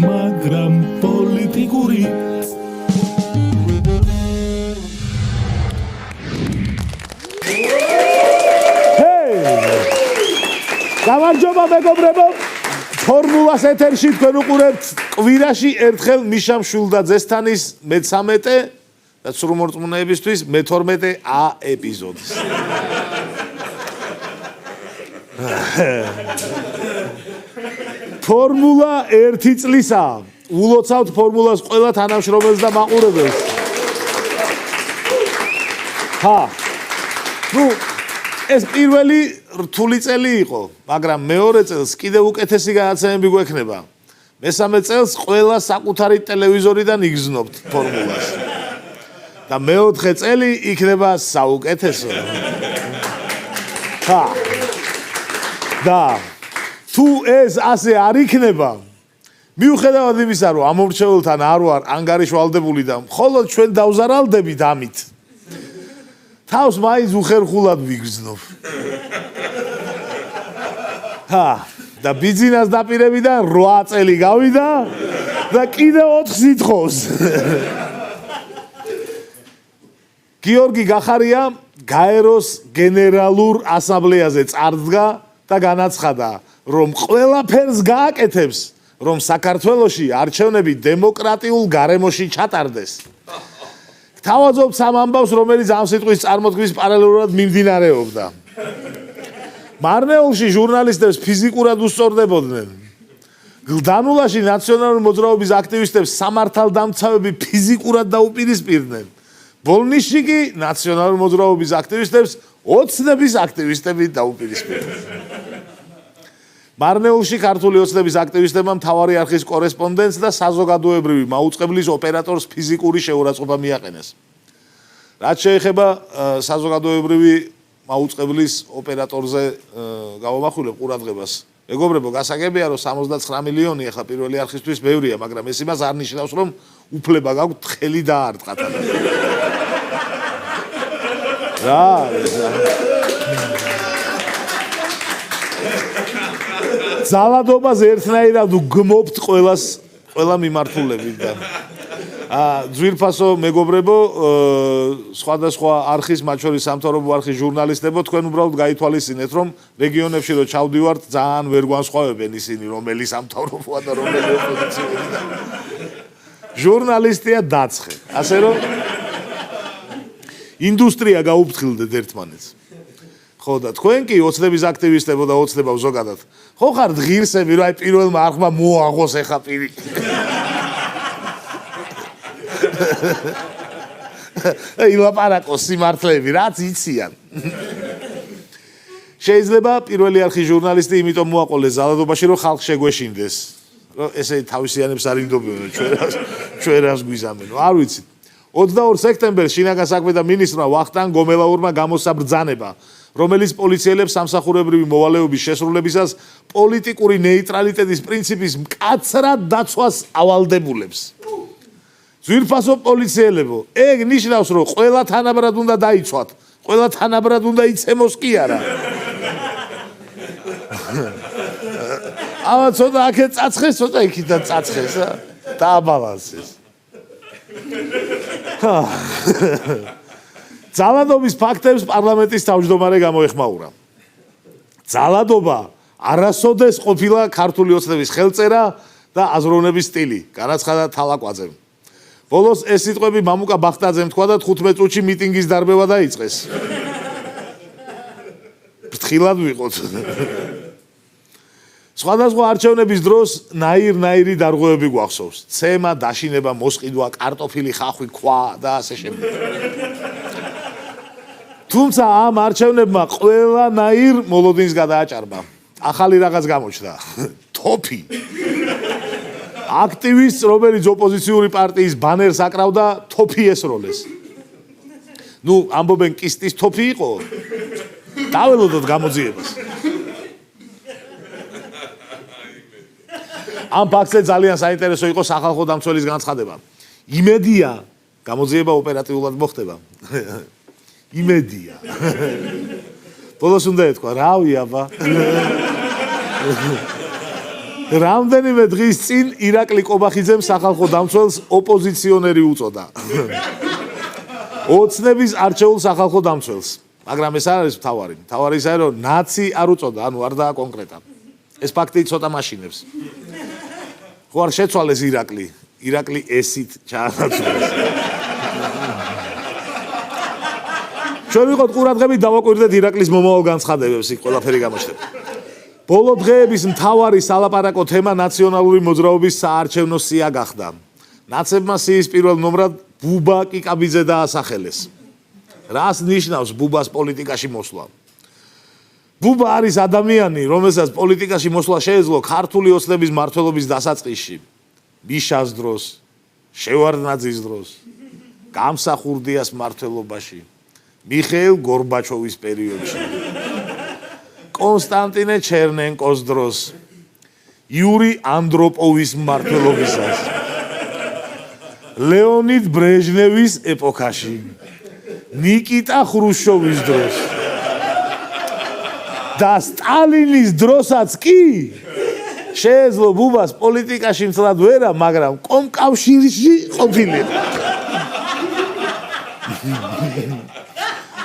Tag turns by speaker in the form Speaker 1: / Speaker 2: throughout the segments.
Speaker 1: მაგრამ პოლიტიკური გამარჯობა მეგობრებო ფორმულას ეთერში თქვენ უყურებთ კვირაში ერთხელ მიშა მშვილდაძესთან ის მე-13 და სრულმორწმუნეებისთვის მე-12 A ეპიზოდის ფორმულა 1 წლისაა ულოცავთ ფორმულას ყველა თანამშრომელს და მაყურებელს ნუ ეს პირველი რთული წელი იყო, მაგრამ მეორე წელს კიდევ უკეთესი განაცემები გვექნება. მესამე წელს ყველა საკუთარი ტელევიზორიდან იგრძნობთ ფორმულას. და მეოთხე წელი იქნება საუკეთესო. და თუ ეს ასე არ იქნება, მიუხედავად იმისა, რომ ამომრჩეველთან არ ვარ ანგარიშვალდებული და მხოლოდ ჩვენ დავზარალდებით ამით. თავს მაინც უხერხულად ვიგრძნობ. და ბიძინას დაპირებიდან 8 წელი გავიდა და კიდევ 4 სიტყავს. გიორგი გახარია გაეროს გენერალურ ასამბლეაზე წარდგა და განაცხადა, რომ ყველაფერს გააკეთებს, რომ საქართველოში არჩევნები დემოკრატიულ გარემოში ჩატარდეს. თავაზობთ სამ ამბავს, რომელიც ამ სიტყვის წარმოქმნის პარალელურად მიმდინარეობდა. მარნეულში ჟურნალისტებს ფიზიკურად უსწორდებოდნენ. გლდანულაში ნაციონალური მოძრაობის აქტივისტებს სამართალდამცავები ფიზიკურად დაუპირისპირდნენ. ბოლნისში კი ნაციონალური მოძრაობის აქტივისტებს ოცნების აქტივისტები დაუპირისპირდნენ. მარნეულში ქართული ოცნების აქტივისტებმა მთავარი არხის კორესპონდენტს და საზოგადოებრივი მაუწყებლის ოპერატორს ფიზიკური შეურაცხყოფა მიაყენეს. რაც შეეხება საზოგადოებრივი მაუწყებლის ოპერატორზე გავამახვილებ ყურადღებას. მეგობრებო, გასაგებია, რომ 69 მილიონი ახლა პირველი არხისთვის ბევრია, მაგრამ ეს იმას არ ნიშნავს, რომ უფლება გაქვთ ხელი დაარტყათ. ძალადობას ერთნაირად უგმობთ ყველა მიმართულებით და ძვირფასო მეგობრებო, სხვადასხვა არხის, მათ შორის სამთავრობო არხის ჟურნალისტებო, თქვენ უბრალოდ გაითვალისწინეთ, რომ რეგიონებში რო ჩავდივართ, ძალიან ვერ გვანსხვავებენ ისინი, რომელი სამთავრობოა და რომელი ოპოზიციურია. ჟურნალისტია დაცხე. ასე რომ ინდუსტრია გაუფრთხილდეთ ერთმანეთს. ხო და თქვენ კი ოცნების აქტივისტებო და ოცნებავ ზოგადად. ხო ხართ ღირსები, რომ აი პირველმა არხმა მოაღოს ეხა პირი. ილაპარაკოს სიმართლეები, რაც იციან. შეიძლება პირველი არხის ჟურნალისტი იმიტომ მოაყოლეს ზალადობაში, რომ ხალხს შეგვეშინდეს. რომ ესე თავისიანებს არ ინდობენ, ჩვენ რას გვიზამენო, არ ვიცი. 22 სექტემბერს შინაგან საქმეთა მინისტრმა ვახტანგ გომელაურმა გამოსცა ბრძანება, რომელიც პოლიციელებს სამსახურებრივი მოვალეობის შესრულებისას პოლიტიკური ნეიტრალიტეტის პრინციპის მკაცრად დაცვას ავალდებულებს. ძვირფასო პოლიციელებო, ეგ ნიშნავს, რომ ყველა თანაბრად უნდა დაიცვათ, ყველა თანაბრად უნდა იცემოს კი არა. ამა ცოტა აქეთ წაცხეს, ცოტა იქიდან წაცხეს, დააბალანსეს. ძალადობის ფაქტებს პარლამენტის თავმჯდომარე გამოეხმაურა. ძალადობა არასოდეს ყოფილა ქართული ოცნების ხელწერა და აზროვნების სტილი, განაცხადა თალაკვაძემ. ბოლოს ეს სიტყვები მამუკა ბახტაძემ თქვა და 15 წუთში მიტინგის დარბევა დაიწყეს. ფრთხილად ვიყოთ. სხვადასხვა არჩევნების დროს ნაირ-ნაირი დარღვევები გვახსოვს. ცემა, დაშინება, მოსყიდვა, კარტოფილი, ხახვი, ქვა და ასე შემდეგ. თუმცა ამ არჩევნებმა ყველანაირ მოლოდინს გადააჭარბა. ახალი რაღაც გამოჩნდა. თოფი. აქტივისტს, რომელიც ოპოზიციური პარტიის ბანერს აკრავდა, თოფი ესროლეს. ნუ ამბობენ კისტის თოფი იყო. დაველოდოთ გამოძიებას. ამ ფაქტზე ძალიან საინტერესო იყო სახალხო დამცველის განცხადება. იმედია, გამოძიება ოპერატიულად მოხდება. იმედია. ბოლოს უნდა ეთქვა, რავი აბა. რამდენიმე დღის წინ ირაკლი კობახიძემ სახალხო დამცველს ოპოზიციონერი უწოდა. ოცნების არჩეულ სახალხო დამცველს. მაგრამ ეს არ არის მთავარი. მთავარი ისაა, რომ ნაცი არ უწოდა, ანუ არ და კონკრეტად. ეს ფაქტი ცოტა მაშინებს. ხო არ შეცვალეს ირაკლი. ირაკლი ესით ჩაანაცვლეს. ჩვენ ვიყოთ ყურადღებით დავაკვირდეთ ირაკლის მომავალ განცხადებებს, იქ ყველაფერი გამოჩნდება. ბოლო დღეების მთავარი სალაპარაკო თემა ნაციონალური მოძრაობის საარჩევნო სია გახდა. ნაცებმა სიის პირველ ნომრად ბუბა კიკაბიძე დაასახელეს. რას ნიშნავს ბუბას პოლიტიკაში მოსვლა? ბუბა არის ადამიანი, რომელსაც პოლიტიკაში მოსვლა შეეძლო ქართული ოცნების მმართველობის დასაწყისში, მიშას დროს, შევარდნაძის დროს, გამსახურდიას მმართველობაში, მიხეილ გორბაჩოვის პერიოდში, კონსტანტინე ჩერნენკოს დროს, იური ანდროპოვის მმართველობისას, ლეონიდ ბრეჟნევის ეპოქაში, ნიკიტა ხრუშჩოვის დროს და სტალინის დროსაც კი შეეძლო ბუბას პოლიტიკაში მცლად ვერა, მაგრამ კომკავშირში ყოფილიყო.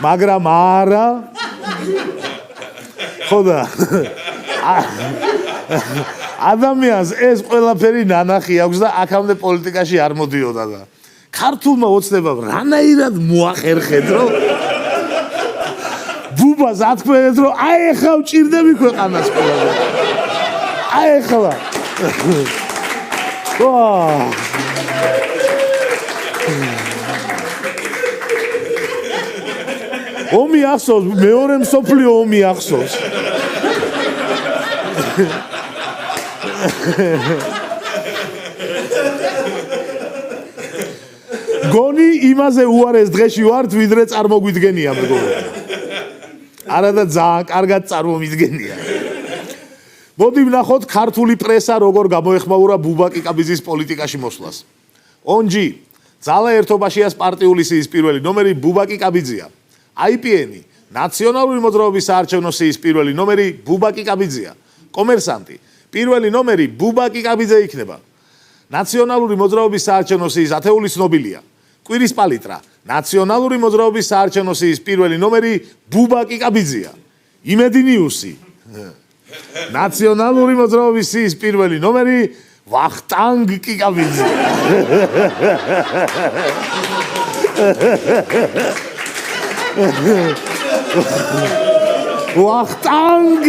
Speaker 1: მაგრამ არა ხოდა ადამიანს ეს ყველაფერი ნანახი აქვს და აქამდე პოლიტიკაში არ მოდიოდა და ქართულმა ოცნებამ რანაირად მოახერხეთ, რომ ბუბას ათქმევენ, რომ აი ახლა ვჭირდები ქვეყანას ყველაფერი. აი ახლა. ომი ახსოვს, მეორე მსოფლიო ომი ახსოვს. გონი იმაზე უარეს დღეში ვართ, ვიდრე წარმოგვიდგენია მეგობრებო. არადა ძალიან კარგად წარმომიდგენია. მოდი ვნახოთ ქართული პრესა როგორ გამოეხმაურა ბუბა კიკაბიძის პოლიტიკაში მოსვლას. ონჯი, ძალა ერთობაშიას პარტიული სიის პირველი ნომერი ბუბა კიკაბიძია. IPN-ი, ნაციონალური მოძრაობის საარჩევნო სიის პირველი ნომერი ბუბა კიკაბიძია. კომერსანტი, პირველი ნომერი ბუბა კიკაბიძე იქნება. ნაციონალური მოძრაობის საარჩევნო სიის ათეული ცნობილია. კვირის პალიტრა, ნაციონალური მოძრაობის საარჩევნო სიის პირველი ნომერი ბუბა კიკაბიძია. იმედი ნიუსი, ნაციონალური მოძრაობის სიის პირველი ნომერი ვახტანგ კიკაბიძე. ვახტანგ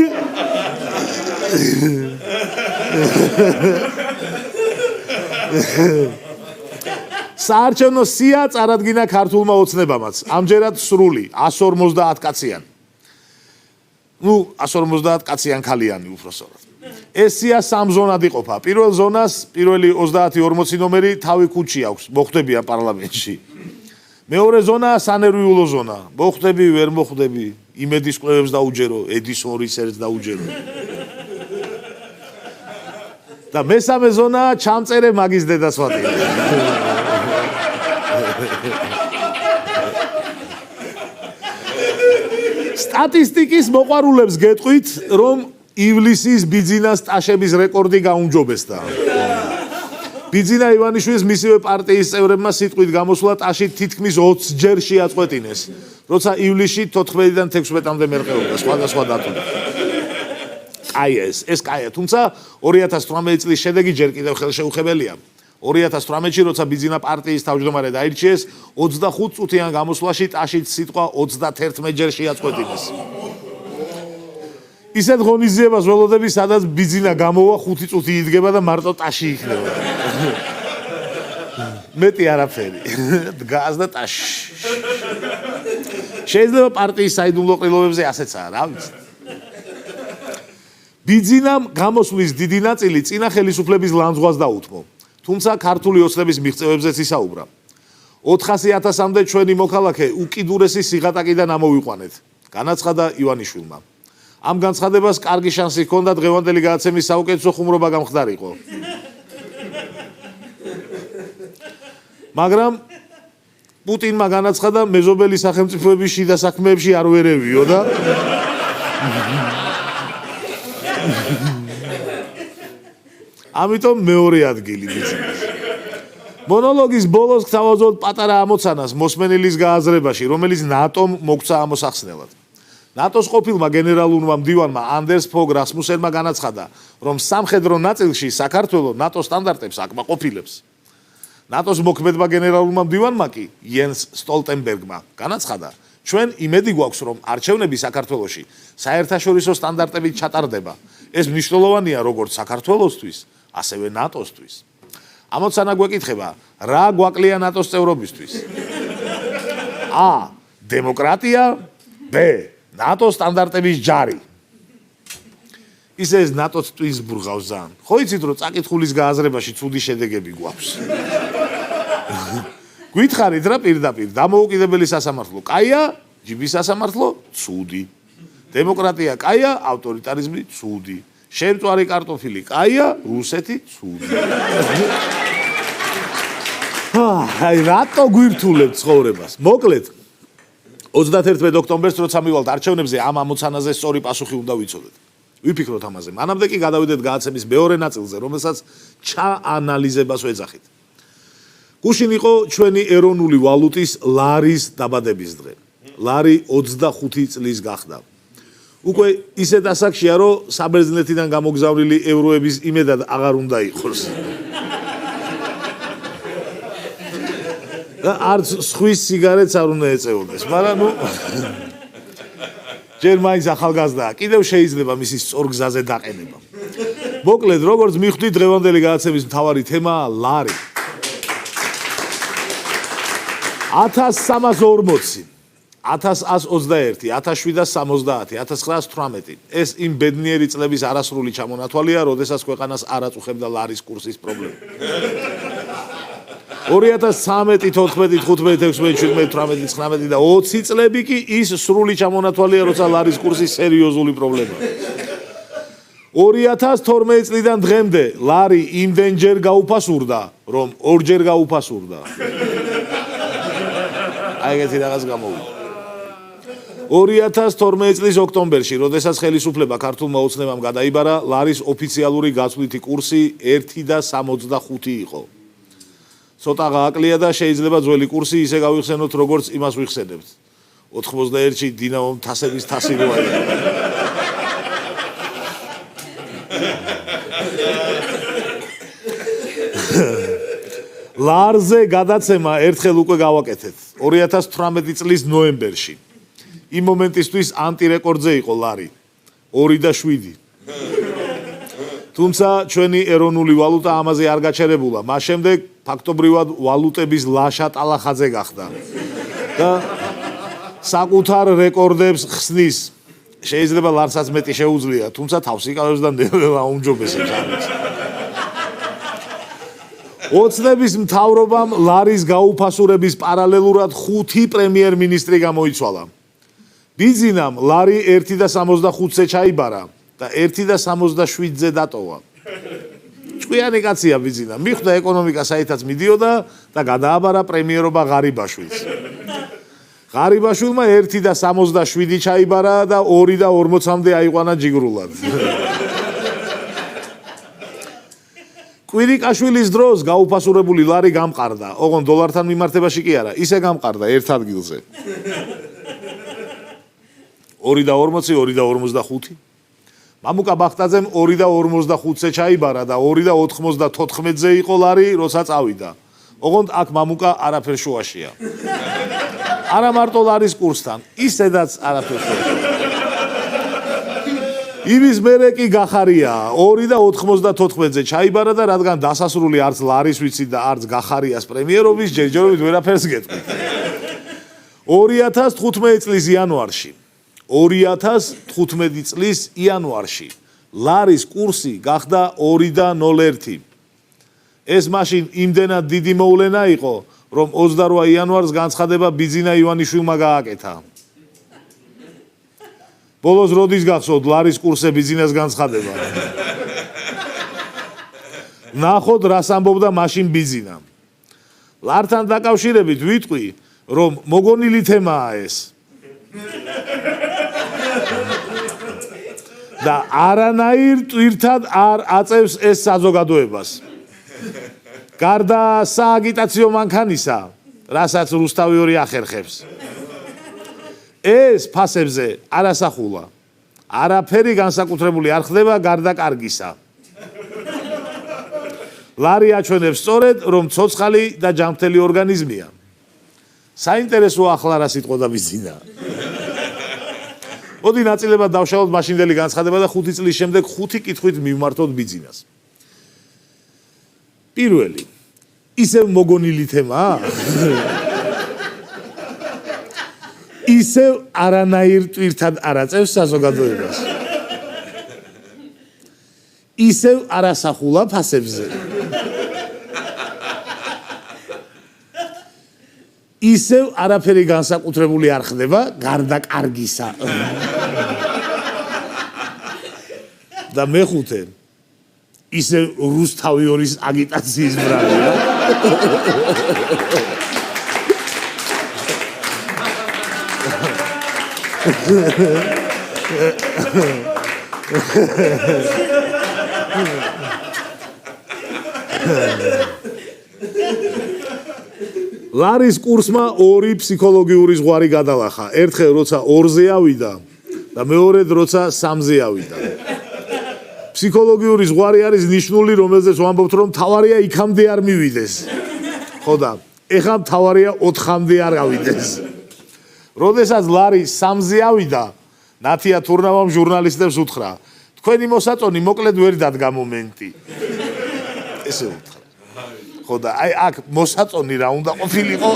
Speaker 1: საარჩევნო სია წარადგინა ქართულმა ოცნებამაც. ამჯერად სრული 150 კაციანი. 150 კაციან ქალიანი უბრალოდ. ეს სია სამ ზონად იყოფა. პირველ ზონას პირველი 30-40 ნომერი თავი ქუჩი აქვს, მოხვდებიან პარლამენტში. მეორე ზონა სანერვიულო ზონა. მოხვდები, ვერ მოხვდები, იმედის კვლევებს დაუჯერო, ედისონის ერთს დაუჯერო. და მესამე ზონა ჩამწერე მაგის დედას ვატირე. სტატისტიკის მოყვარულებს გეტყვით, რომ ივლისის ბიძინას ტაშების რეკორდი გაუმჯობესდა. ბიძინა ივანიშვილის მისივე პარტიის წევრებმა სიტყვით გამოსვლა ტაში თითქმის 20 ჯერ შეაწყვეტინეს, როცა ივლისში 14-დან 16-მდე მერყეობდა სხვადასხვა დატომი. კაია ეს კაია, თუმცა 2018 წლის შედეგი ჯერ კიდევ ხელშეუხებელია. 2018-ში, როცა ბიძინა პარტიის თავმჯდომარე დაირჩიეს, 25 წუთიან გამოსვლაში ტაშით სიტყვა 31 ჯერ შეაწყვეტინეს. ისეთ ღონისძიებას ველოდები, სადაც ბიძინა გამოვა 5 წუთი იდგება და მარტო ტაში იქნება. მეტი არაფერი. დგას და ტაში. შეიძლება პარტიის საიდუმლო ყრილობებზე ასეცაა, რა ვიცი. ბიძინამ გამოსვლის დიდი ნაწილი წინა ხელისუფლების ლანძღვას დაუთმო. თუმცა ქართული ოცნების მიღწევებზეც ისაუბრა. 400,000-მდე ჩვენი მოქალაქე უკიდურესი სიღატაკიდან ამოვიყვანეთ. განაცხადა ივანიშვილმა. ამ განცხადებას კარგი შანსი ჰქონდა დღევანდელი გადაცემის საუკეთესო ხუმრობა გამხდარიყო. მაგრამ პუტინმა განაცხადა მეზობელი სახელმწიფოების შიდა საქმეებში არ ვერევიო და ამიტომ მეორე ადგილი მიწევს. მონოლოგის ბოლოს გთავაზობთ პატარა ამოცანას მოსმენელის გააზრებაში, რომელიც ნატომ მოგცა ამოსახსნელად. ნატოს ყოფილმა გენერალურმა მდივანმა ანდერს ფოგ რასმუსენმა განაცხადა, რომ სამხედრო ნაწილში საქართველოს ნატოს სტანდარტებს აკმაყოფილებს. ნატოს მოქმედმა გენერალურმა მდივანმა კი იენს სტოლტენბერგმა განაცხადა, ჩვენ იმედი გვაქვს, რომ არჩევნები საქართველოში საერთაშორისო სტანდარტებით ჩატარდება. ეს მნიშვნელოვანია როგორც საქართველოსთვის, ასევე ნატოსთვის. ამოცანა გვეკითხება, რა გვაკლია ნატოს წევრობისთვის? A. დემოკრატია, B. ნატოს სტანდარტების ჯარი. ისე ეს ნატოს ტვინს ბრუღავს ძალიან. ხო იცით, რომ წაკითხulis გააზრებაში ცუდი შედეგები გვაქვს. გითხარით რა პირდაპირ, დამოუკიდებელი სასამართლო კაია, ჯიბის სასამართლო ცუდი. დემოკრატია კაია, ავტორიტარიზმი ცუდი. შემწვარი კარტოფილი კაია, რუსეთი ცუდი. აი რატო გვირთულებ ცხოვრებას? მოკლედ 31 ოქტომბერს როცა მივალთ არჩევნებზე ამ ამოცანაზე სწორი პასუხი უნდა ვიცოდეთ. ვიფიქროთ ამაზე. მანამდე კი გადავიდეთ გადაცემის მეორე ნაწილზე, რომელსაც ჩაანალიზებას ვეძახით. გუშინ იყო ჩვენი ეროვნული ვალუტის ლარის დაბადების დღე. ლარი 25 წლის გახდა. უკვე ისეთ ასაკშია, რომ საბერძნეთიდან გამოგზავნილი ევროების იმედად აღარ უნდა იყოს. და არც სხვის სიგარეტს არ უნდა ეწეოდეს, მაგრამ ნუ ჯერ მაინც ახალგაზრდაა, კიდევ შეიძლება მისი სწორ გზაზე დაყენება. მოკლედ, როგორც მიხვდით, დღევანდელი გადაცემის მთავარი თემაა ლარი. 1340, 1121, 1770, 1918. ეს იმ ბედნიერი წლების არასრული ჩამონათვალია, როდესაც ქვეყანას არ აწუხებდა ლარის კურსის პრობლემა. 2013, 14, 15, 16, 17, 18, 19 და 20 წლები კი ის სრული ჩამონათვალია, როცა ლარის კურსის სერიოზული პრობლემაა. 2012 წლიდან დღემდე ლარი იმდენჯერ გაუფასურდა, რომ ორჯერ გაუფასურდა. აი ეგეთი რაღაც გამოვიდა. 2012 წლის ოქტომბერში, როდესაც ხელისუფლება ქართულმა ოცნებამ გადაიბარა, ლარის ოფიციალური გაცვლითი კურსი 1.65 იყო. ცოტა გააკლია და შეიძლება ძველი კურსი ისე გავიხსენოთ, როგორც იმას ვიხსენებთ. 91-ში დინამომ თასების თასი როა. ლარზე გადაცემა ერთხელ უკვე გავაკეთეთ 2018 წლის ნოემბერში. იმ მომენტისთვის ანტირეკორდზე იყო ლარი 2.7. თუმცა ჩვენი ეროვნული ვალუტა ამაზე არ გაჩერებულა. მას შემდეგ ფაქტობრივად ვალუტების ლაშა ტალახაძე გახდა და საკუთარ რეკორდებს ხსნის. შეიძლება ლარსაც მეტი შეუძლია, თუმცა თავს იკავებს და ნელა აუმჯობესებს ამას. ოცნების მთავრობამ ლარის გაუფასურების პარალელურად 5 პრემიერ-მინისტრი გამოიცვალა. ბიზინამ ლარი 1.65-ზე ჩაიბარა და 1.67-ზე დატოვა. ჭკვიანი კაცია ბიზინა, მიხვდა ეკონომიკა საითაც მიდიოდა და გადააბარა პრემიერობა ღარიბაშვილს. ღარიბაშვილმა 1.67 ჩაიბარა და 2.40-მდე აიყვანა ჯიგრულად. კვირიკაშვილის დროს გაუფასურებული ლარი გამყარდა, ოღონდ დოლართან მიმართებაში კი არა, ისე გამყარდა ერთ ადგილზე. 2.40, 2.55. მამუკა ბახტაძემ 2.55-ზე ჩაიბარა და 2.94-ზე იყო ლარი, როცა წავიდა. ოღონდ აქ მამუკა არაფერ შუაშია. არა მარტო ლარის კურსთან, ისედაც არაფერ შუაშია. იმის მერე კი გახარია 2.94-ზე ჩაიბარა და რადგან დასასრული არც ლარის ვიცით და არც გახარიას პრემიერობის ჯერჯერობით ვერაფერს გეტყვით. 2015 წლის იანვარში 2015 წლის იანვარში ლარის კურსი გახდა 2.01. ეს მაშინ იმდენად დიდი მოვლენა იყო, რომ 28 იანვარს განცხადება ბიძინა ივანიშვილმა გააკეთა. ბოლოს როდის გახსოვთ ლარის კურსები ძინას განცხადება? ნახოთ რას ამბობდა მაშინ ბიზინა. ლართან დაკავშირებით ვიტყვი, რომ მოგონილი თემაა ეს. და არანაირ ტვირთად არ აწევს ეს საზოგადოებას. გარდა სააგიტაციო მანქანისა, რასაც რუსთავი 2 ახერხებს. ეს ფასებზე არასახულა. არაფერი განსაკუთრებული არ ხდება გარდა კარგისა. ლარი აჩვენებს სწორედ, რომ ცოცხალი და ჯანმრთელი ორგანიზმია. საინტერესოა ახლა რა სიტყვა დავიძინა. მოდი ნაწილებად დავშალოთ მაშინდელი განცხადება და 5 წლის შემდეგ 5 კითხვით მივმართოთ ბიძინას. პირველი, ისევ მოგონილი თემაა? ისევ არანაირ ტვირთად არ აწევს საზოგადოებას. ისევ არასახულა ფასებზე. ისევ არაფერი განსაკუთრებული არ ხდება გარდა კარგისა. და მეხუთე, ისევ რუსთავი 2-ის აგიტაციის ბრალია. ლარის კურსმა 2 ფსიქოლოგიური ზღვარი გადალახა. ერთხელ როცა 2-ზე ავიდა და მეორედ როცა 3-ზე ავიდა. ფსიქოლოგიური ზღვარი არის ნიშნული, რომელზეც ვამბობთ, რომ თავარია იქამდე არ მივიდეს. ხო და ეხლა თავარია 4-მდე არ ავიდეს. როდესაც ლარი 3-ზე ავიდა, ნათია თურნავამ ჟურნალისტებს უთხრა, თქვენი მოსაწონი მოკლედ ვერ დადგა მომენტი. ესე უთხრა. ხო და აი აქ მოსაწონი რა უნდა ყოფილიყო?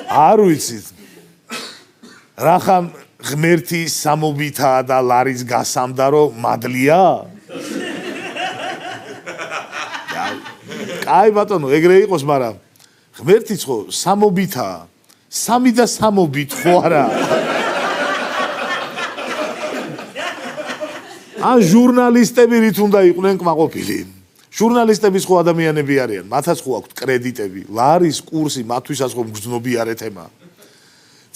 Speaker 1: არ ვიცით. რახან ღმერთი სამობითაა და ლარის გასამდარო მადლია? აი ბატონო, ეგრე იყოს, მაგრამ ღმერთიც ხო სამობითაა. 3 და 3-ობით ხო არა? ან ჟურნალისტები რით უნდა იყვნენ კმაყოფილი? ჟურნალისტები ხო ადამიანები არიან, მათაც ხო აქვთ კრედიტები. ლარის კურსი მათთვისაც ხო მგრძნობიარე თემაა.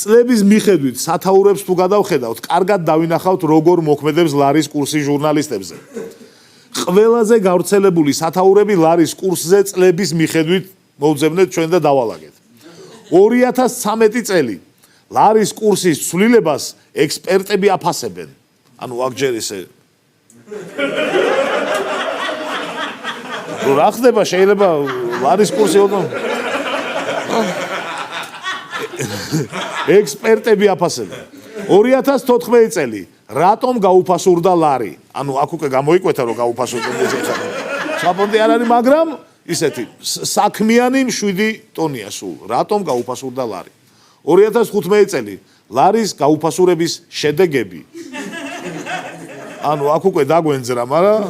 Speaker 1: წლების მიხედვით სათაურებს თუ გადავხედავთ, კარგად დავინახავთ, როგორ მოქმედებს ლარის კურსი ჟურნალისტებზე. ყველაზე გავრცელებული სათაურები ლარის კურსზე წლების მიხედვით მოვძებნეთ ჩვენ და დავალაგეთ. 2013 წელი ლარის კურსის ცვლილებას ექსპერტები აფასებენ. ანუ აქ ჯერ ისე რა ხდება, შეიძლება ლარის კურსი ოდნავ ექსპერტები აფასებენ. 2014 წელი რატომ გაუფასურდა ლარი? ანუ აქ უკვე გამოიკვეთა, რომ გაუფასურდა ეხლა. საფონდი არ არის, მაგრამ ისეთი საქმიანი 7 ტონია სულ. რატომ გაუფასურდა ლარი? 2015 წელი ლარის გაუფასურების შედეგები. ანუ აქ უკვე დაგვენძრა, მაგრამ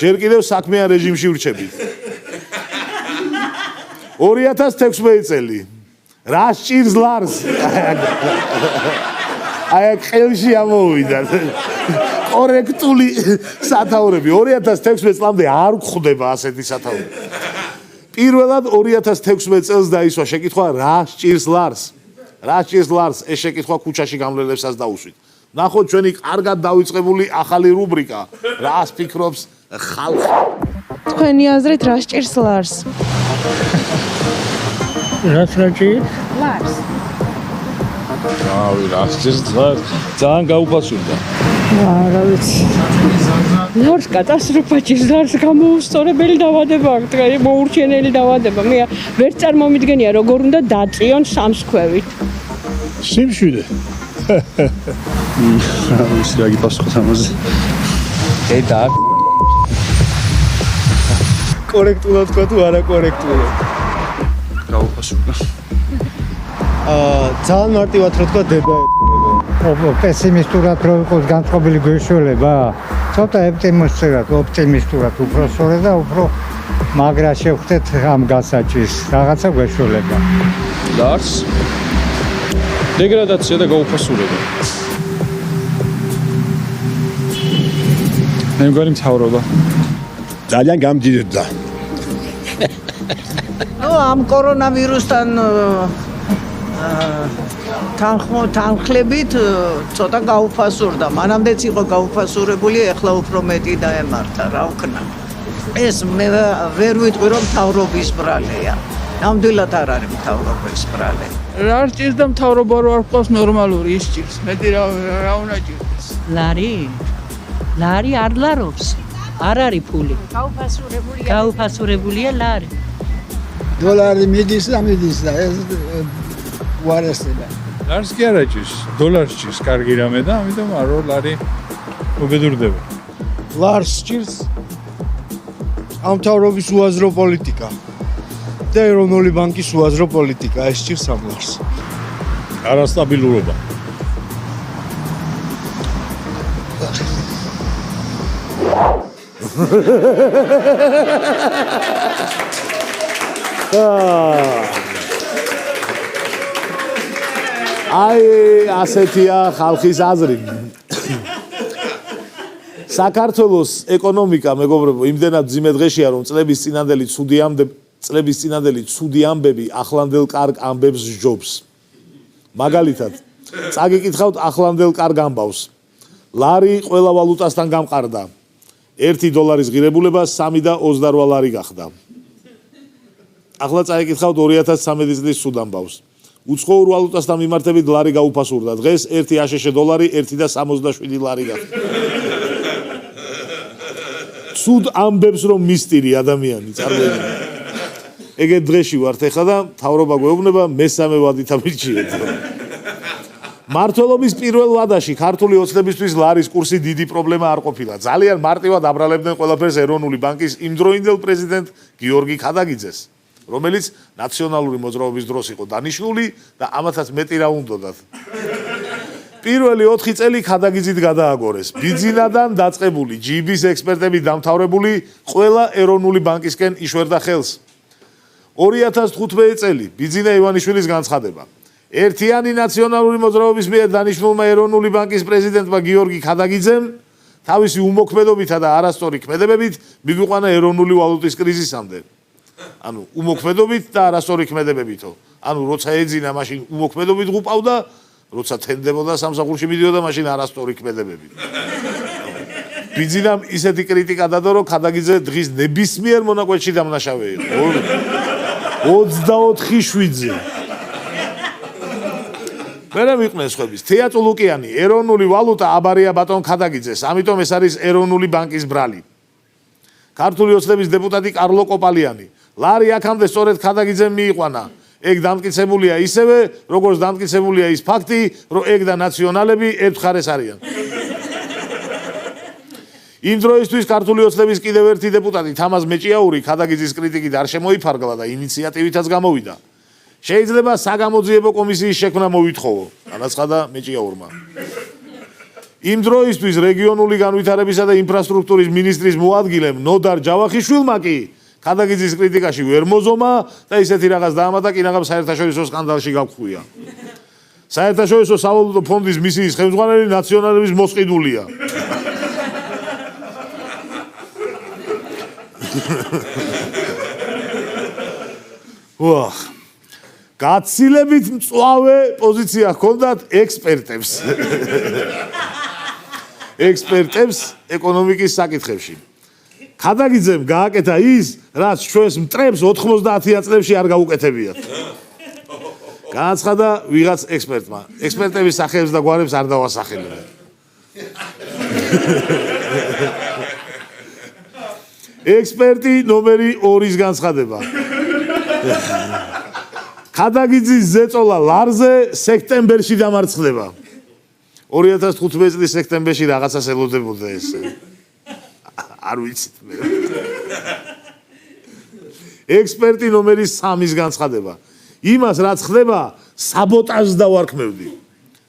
Speaker 1: ჯერ კიდევ საქმიან რეჟიმში ვრჩებით. 2016 წელი რა სჭირს ლარს? აი ხელში ამოვიდა. კორექტული სათაურები 2016 წლამდე არ გვხვდება ასეთი სათაურები. პირველად 2016 წელს დაისვა შეკითხვა რა სჭირს ლარს? რა სჭირს ლარს? ეს შეკითხვა ქუჩაში გამლელებსაც დაუსვით. ნახოთ ჩვენი კარგად დავიწყებული ახალი რუბრიკა. რას ფიქრობს ხალხი?
Speaker 2: თქვენი აზრით რა სჭირს ლარს?
Speaker 3: რას რაჭირს?
Speaker 2: ლარს.
Speaker 4: რავი, რა სჭირს ლარს? ძალიან გაუფასურდა.
Speaker 3: არა ვიცი. ლარს კატასტროფა ჭირს, ლარს გამოუსწორებელი დავადება აქვს, მოურჩენელი დავადება. მე ვერ წარმომიდგენია როგორ უნდა დაწიონ სამს ქვევით.
Speaker 4: სიმშვიდე. ის რა გიპასუხოთ ამაზე?
Speaker 5: დედა
Speaker 4: კორექტულად თქვა თუ არა კორექტულად? გაუფასურდა.
Speaker 5: ძალიან მარტივად რო თქვა დედა ეტყობა.
Speaker 6: პესიმისტურად რო იყოს განწყობილი გვეშველება, ცოტა ოპტიმისტურად უფრო სწორად და უფრო მაგრა შევხვდეთ ამ გასაჭირს, რაღაცა გვეშველება.
Speaker 4: ლარს დეგრადაცია და გაუფასურება. მემგარი მთავრობა
Speaker 7: ძალიან გამდიდრდა.
Speaker 8: ნუ ამ კორონავირუსთან თანხლებით ცოტა გაუფასურდა. მანამდეც იყო გაუფასურებული, ეხლა უფრო მეტი დაემართა, რა ვქნა. ეს მე ვერ ვიტყვი რომ მთავრობის ბრალია. ნამდვილად არ არის მთავრობის ბრალი.
Speaker 3: რა რჭირს და მთავრობა რო არ ყავს ნორმალური ის ჭირს. მეტი რა უნდა ჭირდეს.
Speaker 9: ლარი არ ლარობს. არ არის ფული. გაუფასურებულია ლარი.
Speaker 6: დოლარი მიდის და ეს უარესდება.
Speaker 4: ლარს კი არა ჭირს, დოლარს ჭირს კარგი რამე და ამიტომ არო ლარი უბედურდება.
Speaker 7: ლარს ჭირს ამ მთავრობის უაზრო პოლიტიკა და ეროვნული ბანკის უაზრო პოლიტიკა, ეს ჭირს ამ ლარს.
Speaker 4: არასტაბილურობა.
Speaker 1: აი ასეთია ხალხის აზრი. საქართველოს ეკონომიკა, მეგობრებო, იმდენად ძიმე დღეშია, რომ წლების წინანდელი ცუდი ამბები ახლანდელ კარგ ამბებს სჯობს. მაგალითად, წაგიკითხავთ ახლანდელ კარგ ამბავს. ლარი ყველა ვალუტასთან გამყარდა. 1 დოლარის ღირებულება 3.28 ლარი გახდა. ახლა წაიკითხავთ 2013 წლის ცუდ ამბავს. უცხოურ ვალუტასთან მიმართებით ლარი გაუფასურდა. დღეს 1 აშშ დოლარი 1.67 ლარი გახდა. ცუდ ამბებს რომ მისტირი ადამიანი წარმოიდგინე. ეგეთ დღეში ვართ ეხლა და მთავრობა გვეუბნება მესამე ვადით ამირჩიეთ. მართლობის პირველ ვადაში ქართული ოცნებისთვის ლარის კურსი დიდი პრობლემა არ ყოფილა. ძალიან მარტივად აბრალებდნენ ყველაფერს ეროვნული ბანკის იმდროინდელ პრეზიდენტ გიორგი ქადაგიძეს, რომელიც ნაციონალური მოძრაობის დროს იყო დანიშნული და ამათაც მეტი რა უნდოდათ. პირველი 4 წელი ქადაგიძით გადააგორეს. ბიძინადან დაწყებული ჯიბის ექსპერტები დამთავრებული ყველა ეროვნული ბანკისკენ იშვერდა ხელს. 2015 წელი ბიძინა ივანიშვილის განცხადება. ერთიანი ნაციონალური მოძრაობის მიერ დანიშნულმა ეროვნული ბანკის პრეზიდენტმა გიორგი ქადაგიძემ თავისი უმოქმედობითა და არასწორი ქმედებებით მიგვიყვანა ეროვნული ვალუტის კრიზისამდე. ანუ უმოქმედობით და არასწორი ქმედებებითო. ანუ როცა ეძინა, მაშინ უმოქმედობით ღუპავდა, როცა თენდებოდა სამსახურში მიდიოდა, მაშინ არასწორი ქმედებებით. ბიძინამ ისეთი კრიტიკა დადო, რომ ქადაგიძე დღის ნებისმიერ მონაკვეთში დამნაშავე იყო. 24/7-ზე. მერე მიყვნენ სხვების. თეა წულუკიანი, ეროვნული ვალუტა აბარია ბატონ ქადაგიძეს, ამიტომ ეს არის ეროვნული ბანკის ბრალი. ქართული ოცნების დეპუტატი კარლო კოპალიანი. ლარი აქამდე სწორედ ქადაგიძემ მიიყვანა. ეგ დამტკიცებულია ისევე, როგორც დამტკიცებულია ის ფაქტი, რომ ეგ და ნაციონალები ერთხარეს არიან. იმ დროისთვის ქართული ოცნების კიდევ ერთი დეპუტატი თამაზ მეჭიაური ქადაგიძის კრიტიკით არ შემოიფარგლა და ინიციატივითაც გამოვიდა. შეიძლება საგამოძიებო კომისიის შექმნა მოვითხოვო, განაცხადა მეჭიაურმა. იმ დროისთვის რეგიონული განვითარებისა და ინფრასტრუქტურის მინისტრის მოადგილემ ნოდარ ჯავახიშვილმა კი ქადაგიძის კრიტიკაში ვერ მოზომა და ისეთი რაღაც დაამატა, კინაღამ საერთაშორისო სკანდალში გავხვია. საერთაშორისო სავალუტო ფონდის მისიის ხელმძღვანელი ნაციონალების მოსყიდულია. ვახ გაცილებით მწვავე პოზიცია ჰქონდათ ექსპერტებს. ექსპერტებს ეკონომიკის საკითხებში. ქადაგიძემ გააკეთა ის, რაც ჩვენს მტრებს 90-იან წლებში არ გაუკეთებიათ. განაცხადა ვიღაც ექსპერტმა. ექსპერტების სახეებს და გვარებს არ დავასახელებენ. ექსპერტი ნომერი 2-ის განცხადება. ქადაგიძის ზეწოლა ლარზე სექტემბერში დამარცხდება. 2015 წლის სექტემბერში რაღაცას ელოდებოდა ეს. არ ვიცით მე. ექსპერტი ნომერი 3-ის განცხადება. იმას რაც ხდება, საბოტაჟს დავარქმევდი.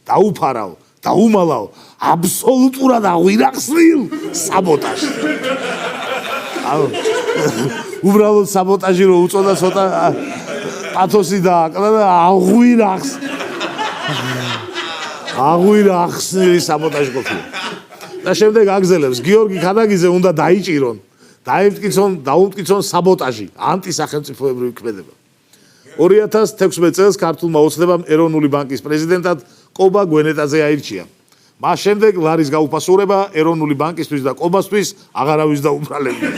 Speaker 1: დაუფარავ, და უმალავ აბსოლუტურად აღვირახსნილ საბოტაჟს. უბრალოდ საბოტაჟი რო უწოდა ცოტა პათოსი დააკლა და აღვირახსნილი საბოტაჟი ყოფილა. და შემდეგ აგზელებს გიორგი ქადაგიძე უნდა დაიჭირონ, დაუმტკიცონ საბოტაჟი, ანტისახელმწიფოებრივი ქმედება. 2016 წელს ქართულმა ოცნებამ ეროვნული ბანკის პრეზიდენტად კობა გვენეტაძე აირჩია. მას შემდეგ ლარის გაუფასურება ეროვნული ბანკისთვის და კობასთვის აღარავის დაუბრალებია.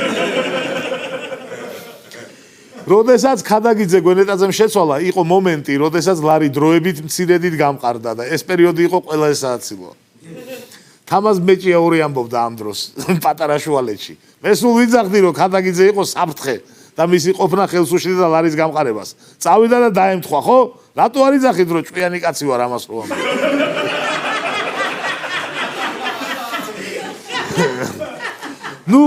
Speaker 1: როდესაც ქადაგიძე გვენეტაძემ შეცვალა, იყო მომენტი, როდესაც ლარი დროებით მცირედით გამყარდა და ეს პერიოდი იყო ყველაზე სააცილო. თამაზ მეჭიაური ამბობდა ამ დროს პატარა შუალეთში. მე სულ ვიძახდი, რომ ქადაგიძე იყო საფრთხე და მისი ყოფნა ხელს უშლიდა ლარის გამყარებას. წავიდა და დაემთხვა, ხო? რატო არ იძახით, რომ ჭკვიანი კაცი ვარ ამას რო ამბობ? ნუ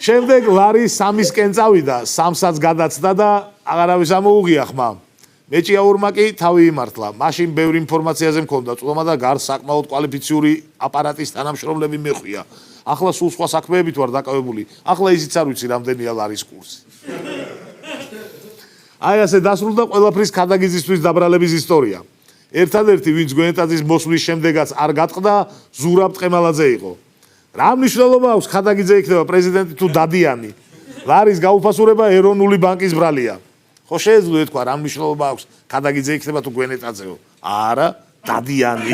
Speaker 1: შემდეგ ლარი 3-ისკენ წავიდა, 3-საც გადაცდა და აღარავის ამოუღია ხმა. მეჭიაურმა კი თავი იმართლა. მაშინ ბევრი ინფორმაციაზე მქონდა წვდომა და გარს საკმაოდ კვალიფიციური აპარატის თანამშრომლები მეხვია. ახლა სულ სხვა საქმეებით ვარ დაკავებული. ახლა ისიც არ ვიცი რამდენია ლარის კურსი. აი ასე დასრულდა ყველაფრის ქადაგიძისთვის დაბრალების ისტორია. ერთადერთი ვინც გვენეტაძის მოსვლის შემდეგაც არ გატყდა, ზურაბ ტყემალაძე იყო. რა მნიშვნელობა აქვს ქადაგიძე იქნება პრეზიდენტი თუ დადიანი? ლარის გაუფასურება ეროვნული ბანკის ბრალია. ხო შეეძლო თქვა რა მნიშვნელობა აქვს ქადაგიძე იქნება თუ გვენეტაძეო? არა, დადიანი.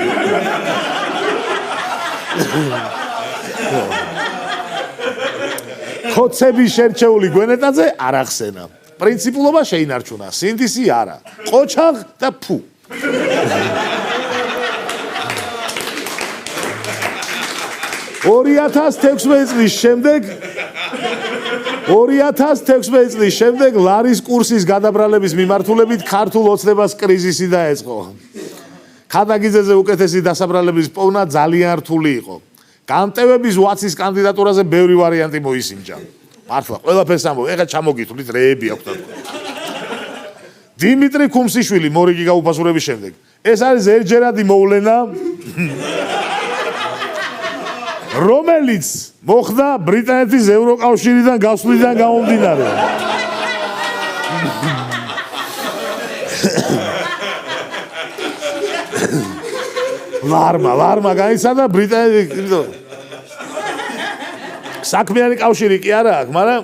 Speaker 1: ხოცების შერჩეული გვენეტაძე არ ახსენა. პრინციპულობა შეინარჩუნა, სინდისი არა. ყოჩაღ და ფუ. 2016 წლის შემდეგ ლარის კურსის გადაბრალების მიმართულებით ქართულ ოცნებას კრიზისი დაეწყო. ქადაგიძეზე უკეთესი დასაბრალების პოვნა ძალიან რთული იყო. გამტევების ვაცის კანდიდატურაზე ბევრი ვარიანტი მოისინჯა. მართლა ყველაფერს ამბობ, ეხლა ჩამოგითვლით რეები აქვს და დიმიტრი ქუმსიშვილი მორიგი გაუფასურების შემდეგ. ეს არის ერთჯერადი მოვლენა, რომელიც მოხდა ბრიტანეთის ევროკავშირიდან გასვლიდან გამომდინარე. ლარმა გაიცადა ბრიტანეთის საქმიანი კავშირი კი არა აქვს, მაგრამ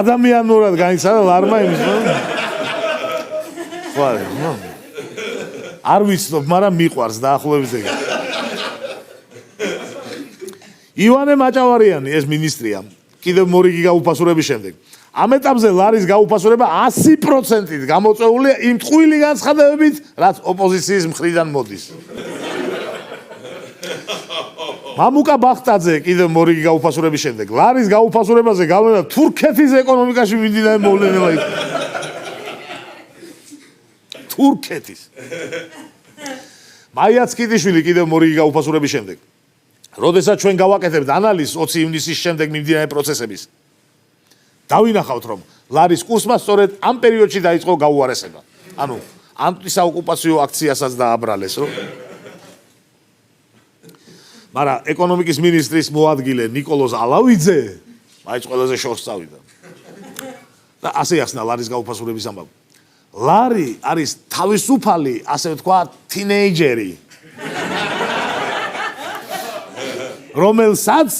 Speaker 1: ადამიანურად გაიცადა ლარმა იმის. არ ვიცნობ, მაგრამ მიყვარს დაახლოებით ეგ. ივანე მაჭავარიანი ეს მინისტრია, კიდევ მორიგი გაუფასურების შემდეგ. ამ ეტაპზე ლარის გაუფასურება 100%-ით გამოწვეულია იმ ტყუილი განცხადებებით, რაც ოპოზიციის მხრიდან მოდის. მამუკა ბახტაძე კიდევ მორიგი გაუფასურების შემდეგ. ლარის გაუფასურებაზე გავლენა თურქეთის ეკონომიკაში მიმდინარე მოვლენა იყო. თურქეთის. მაია ცკიტიშვილი კიდევ მორიგი გაუფასურების შემდეგ. როდესაც ჩვენ გავაკეთებთ ანალიზს 20 ივნისის შემდეგ მიმდინარე პროცესების, დავინახავთ, რომ ლარის კურსმა სწორედ ამ პერიოდში დაიწყო გაუარესება. ანუ ანტისაოკუპაციო აქციასაც დააბრალეს, რომ მაგრამ ეკონომიკის მინისტრის მოადგილე ნიკოლოზ ალავიძე მაინც ყველაზე შორს წავიდა. და ასე ახსნა ლარის გაუფასურების ამბავი. ლარი არის თავისუფალი, ასე ვთქვა, თინეიჯერი, რომელსაც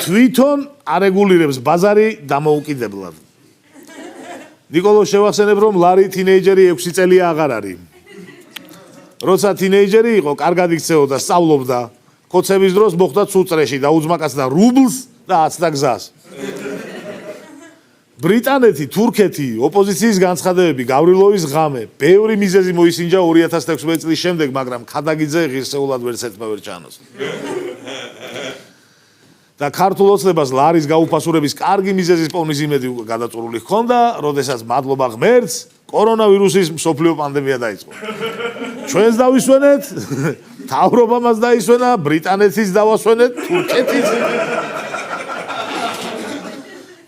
Speaker 1: თვითონ არეგულირებს ბაზარი დამოუკიდებლად. ნიკოლოზ შევახსენებ, რომ ლარი თინეიჯერი 6 წელია აღარ არის. როცა თინეიჯერი იყო, კარგად იქცეოდა, სწავლობდა, კოცების დროს მოხვდა ცუწრეში და უძმაკაცდა რუბლს და აცდა გზას. ბრიტანეთი, თურქეთი, ოპოზიციის განცხადებები, გავრილოვის ღამე, ბევრი მიზეზი მოისინჯა 2016 წლის შემდეგ, მაგრამ ქადაგიძე ღირსეულად ვერც ერთმა ვერ ჩაანაცვლა. და ქართულ ოცნებას ლარის გაუფასურების კარგი მიზეზის პოვნის იმედი გადაწურული ჰქონდა, როდესაც მადლობა ღმერთს, კორონავირუსის მსოფლიო პანდემია დაიწყო. ჩვენს დავისვენეთ, მთავრობამაც დაისვენა, ბრიტანეთის დავასვენეთ, თურქეთის.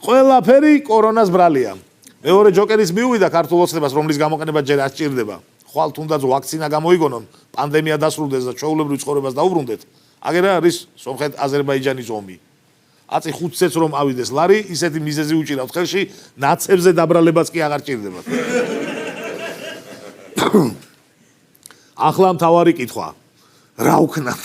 Speaker 1: ყველაფერი კორონას ბრალია. მეორე ჯოკერის მიუვიდა ქართულ ოცნებას, რომლის გამოყენება ჯერ არ სჭირდება. ხვალ თუნდაც ვაქცინა გამოიგონონ, პანდემია დასრულდეს და ჩვეულებრივ ცხოვრებას დაუბრუნდეთ. აგერ არის სომხეთ-აზერბაიჯანის ომი. აწი 5 წელს რომ ავიდეს ლარი, ისეთი მიზეზი უჭირავთ ხელში, ნაცებზე დაბრალებაც კი აღარ ჭირდებათ. ახლა მთავარი კითხვა. რა ვქნათ?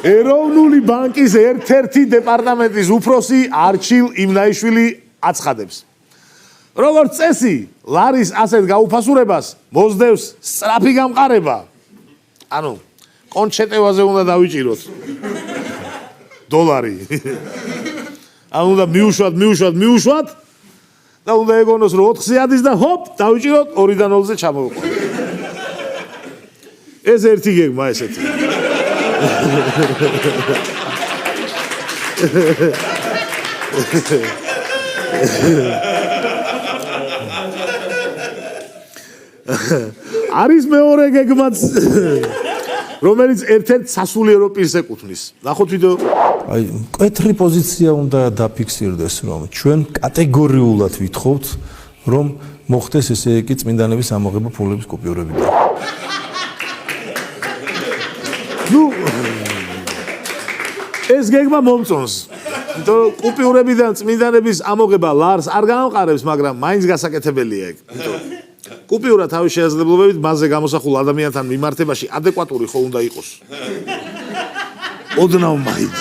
Speaker 1: ეროვნული ბანკის ერთ-ერთი დეპარტამენტის უფროსი არჩილ იმნაიშვილი აცხადებს. როგორც წესი, ლარის ასეთ გაუფასურებას მოსდევს სწრაფი გამყარება. ანუ კონჩეტევაზე უნდა დავიჭიროთ დოლარი. ანუ უნდა მიუშვათ და უნდა ეგონოს რომ 4-ზე ადის და ჰოპ, დავიჭიროთ 2-დან 0-ზე ჩამოვიყვანოთ. ეს ერთი გეგმა ესეთი. არის მეორე გეგმაც, რომელიც ერთ-ერთ სასულიერო პირს ეკუთვნის. ნახოთ ვიდეო.
Speaker 10: აი, მკვეთრი პოზიცია უნდა დაფიქსირდეს, რომ ჩვენ კატეგორიულად ვითხოვთ, რომ მოხდეს ესე იგი წმინდანების ამოღება ფულების კუპიურებიდან.
Speaker 1: ნუ ეს გეგმა მომწონს. იმიტომ რომ კუპიურებიდან წმინდანების ამოღება ლარს არ გამყარებს, მაგრამ მაინც გასაკეთებელია ეგ. კუპიურა თავის შესაძლებლობებით მასზე გამოსახულ ადამიანთან მიმართებაში ადეკვატური ხო უნდა იყოს. ოდნავ მაინც.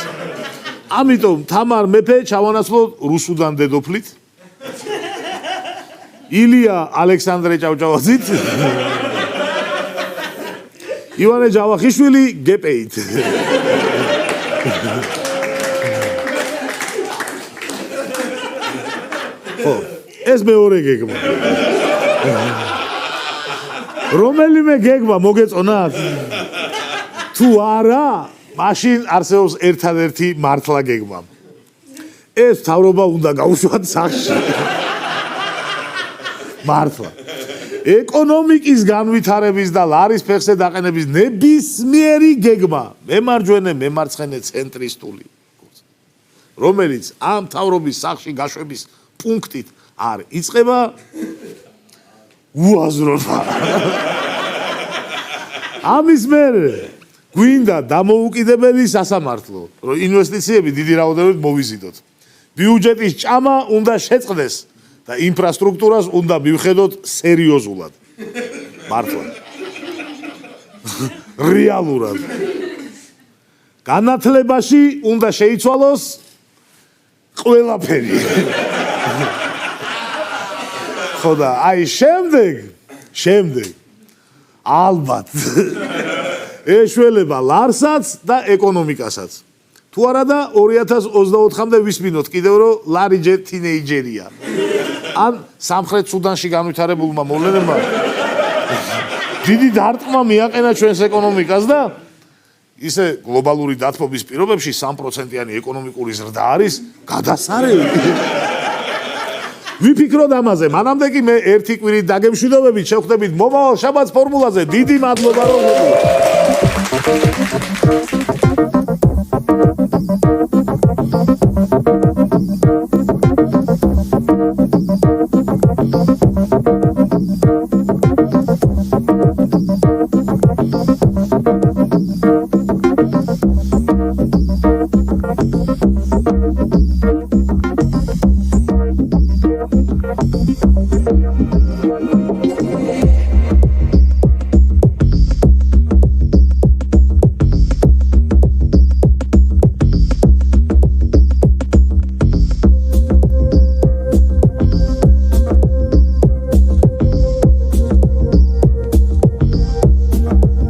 Speaker 1: ამიტომ თამარ მეფე ჩავანაცვლოთ რუსუდან დედოფლით. ილია ალექსანდრე ჭავჭავაძით. ივანე ჯავახიშვილი გეპეით. ხო, ეს მეორე გეგმა. რომელიმე გეგმა მოგეწონათ? თუ არა, მაშინ არსებობს ერთადერთი მართლა გეგმა. ეს მთავრობა უნდა გაუშვათ სახში. მართლა. ეკონომიკის განვითარების და ლარის ფეხზე დაყენების ნებისმიერი გეგმა, მემარჯვენე, მემარცხენე, ცენტრისტული, რომელიც ამ მთავრობის სახში გაშვების პუნქტით არ იწყება, უაზრობა. ამის მერე გვინდა დამოუკიდებელი სასამართლო, რომ ინვესტიციები დიდი რაოდენობით მოვიზიდოთ. ბიუჯეტის ჭამა უნდა შეწყდეს და ინფრასტრუქტურას უნდა მივხედოთ სერიოზულად. მართლა. რეალურად. განათლებაში უნდა შეიცვალოს ყველაფერი. ხო და აი შემდეგ ალბათ ეშველება ლარსაც და ეკონომიკასაც. თუ არა და 2024-მდე ვისმინოთ კიდევ რომ ლარი ჯერ თინეიჯერია. ან სამხრეთ სუდანში განვითარებულმა მოვლენებმა დიდი დარტყმა მიაყენა ჩვენს ეკონომიკას და ისე გლობალური დათბობის პირობებში 3%-იანი ეკონომიკური ზრდა არის გადასარევი. ვიფიქროთ ამაზე. მანამდე კი მე ერთი კვირით დაგემშვიდობებით შევხვდებით მომავალ შაბათს ფორმულაზე. დიდი მადლობა რომ მოგიყვანეთ.